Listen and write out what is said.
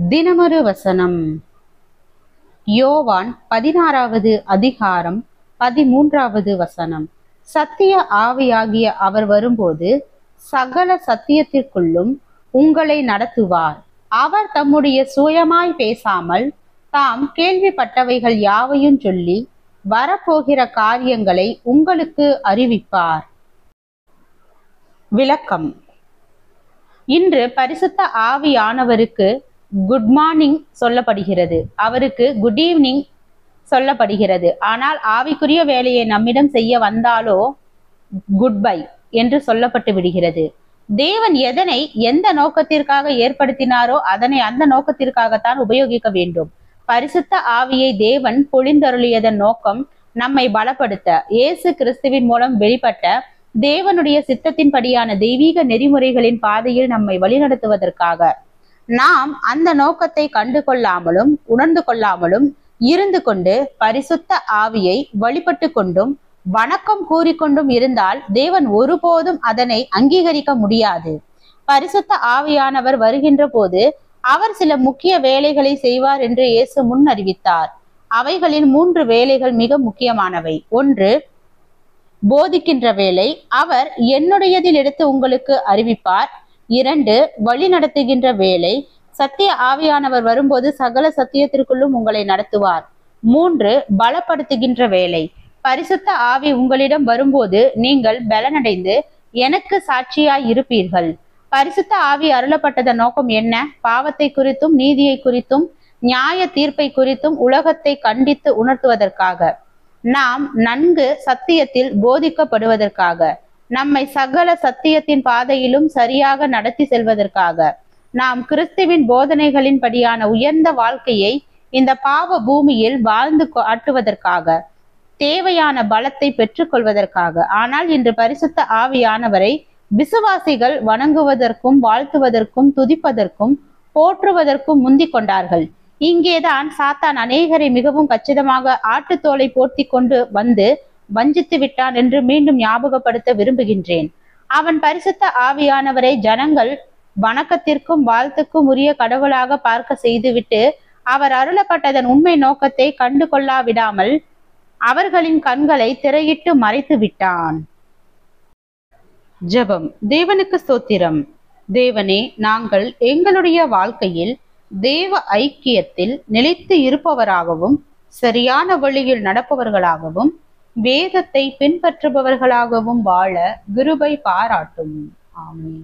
தினமொரு வசனம். யோவான் 16வது அதிகாரம் 13வது வசனம். சத்திய ஆவியாகிய அவர் வரும்போது சகல சத்தியத்திற்குள்ளும் உங்களை நடத்துவார். அவர் தம்முடைய சுயமாய் பேசாமல் தாம் கேள்விப்பட்டவைகள் யாவையும் சொல்லி வரப்போகிற காரியங்களை உங்களுக்கு அறிவிப்பார். விளக்கம். இன்று பரிசுத்த ஆவியானவருக்கு குட் மார்னிங் சொல்லப்படுகிறது, அவருக்கு குட் ஈவினிங் சொல்லப்படுகிறது. ஆனால் ஆவிக்குரிய வேலையை நம்மிடம் செய்ய வந்தாலோ குட் பை என்று சொல்லப்பட்டு விடுகிறது. தேவன் எதனை எந்த நோக்கத்திற்காக ஏற்படுத்தினாரோ அதனை அந்த நோக்கத்திற்காகத்தான் உபயோகிக்க வேண்டும். பரிசுத்த ஆவியை தேவன் பொழிந்தருளியதன் நோக்கம் நம்மை பலப்படுத்த, இயேசு கிறிஸ்துவின் மூலம் வெளிப்பட்ட தேவனுடைய சித்தத்தின்படியான தெய்வீக நெறிமுறைகளின் பாதையில் நம்மை வழிநடத்துவதற்காக. நாம் அந்த நோக்கத்தை கண்டு கொள்ளாமலும் உணர்ந்து கொள்ளாமலும் இருந்து கொண்டு பரிசுத்த ஆவியை வழிபட்டு கொண்டும் வணக்கம் கூறிக்கொண்டும் இருந்தால் தேவன் ஒருபோதும் அதனை அங்கீகரிக்க முடியாது. பரிசுத்த ஆவியானவர் வருகின்ற போது அவர் சில முக்கிய வேலைகளை செய்வார் என்று இயேசு முன் அறிவித்தார். அவைகளில் 3 வேலைகள் மிக முக்கியமானவை. 1, போதிக்கின்ற வேலை, அவர் என்னுடையதில் எடுத்து உங்களுக்கு அறிவிப்பார். 2, வழி நடத்துகின்ற வேலை, சத்திய ஆவியானவர் வரும்போது சகல சத்தியத்திற்குள்ளும் உங்களை நடத்துவார். 3, பலப்படுத்துகின்ற வேலை, பரிசுத்த ஆவி உங்களிடம் வரும்போது நீங்கள் பலனடைந்து எனக்கு சாட்சியாய் இருப்பீர்கள். பரிசுத்த ஆவி அருளப்பட்டதன் நோக்கம் என்ன? பாவத்தை குறித்தும் நீதியை குறித்தும் நியாய தீர்ப்பை குறித்தும் உலகத்தை கண்டித்து உணர்த்துவதற்காக, நாம் நன்கு சத்தியத்தில் போதிக்கப்படுவதற்காக, நம்மை சகல சத்தியத்தின் பாதையிலும் சரியாக நடத்தி செல்வதற்காக, நாம் கிறிஸ்துவின் போதனைகளின் படியான உயர்ந்த வாழ்க்கையை இந்த பாவ பூமியில் வாழ்ந்து காட்டுவதற்காக, தேவையான பலத்தை பெற்றுக்கொள்வதற்காக. ஆனால் இன்று பரிசுத்த ஆவியானவரை விசுவாசிகள் வணங்குவதற்கும் வாழ்த்துவதற்கும் துதிப்பதற்கும் போற்றுவதற்கும் முந்திக் கொண்டார்கள். இங்கேதான் சாத்தான் அநேகரை மிகவும் கச்சிதமாக ஆட்டுத்தோலை போர்த்தி கொண்டு வந்து வஞ்சித்து விட்டான் என்று மீண்டும் ஞாபகப்படுத்த விரும்புகின்றேன். அவன் பரிசுத்த ஆவியானவரை ஜனங்கள் வணக்கத்திற்கும் வாழ்த்துக்கும் உரிய கடவுளாக பார்க்க செய்துவிட்டு அவர் அருளப்பட்டதன் உண்மை நோக்கத்தை கண்டு கொள்ளாவிடாமல் அவர்களின் கண்களை திரையிட்டு மறைத்து விட்டான். ஜெபம். தேவனுக்கு ஸ்தோத்திரம். தேவனே, நாங்கள் எங்களுடைய வாழ்க்கையில் தேவ ஐக்கியத்தில் நிலைத்து இருப்பவராகவும் சரியான வழியில் நடப்பவர்களாகவும் வேதத்தை பின்பற்றுபவர்களாகவும் வாழ கிருபை பாராட்டும். ஆமென்.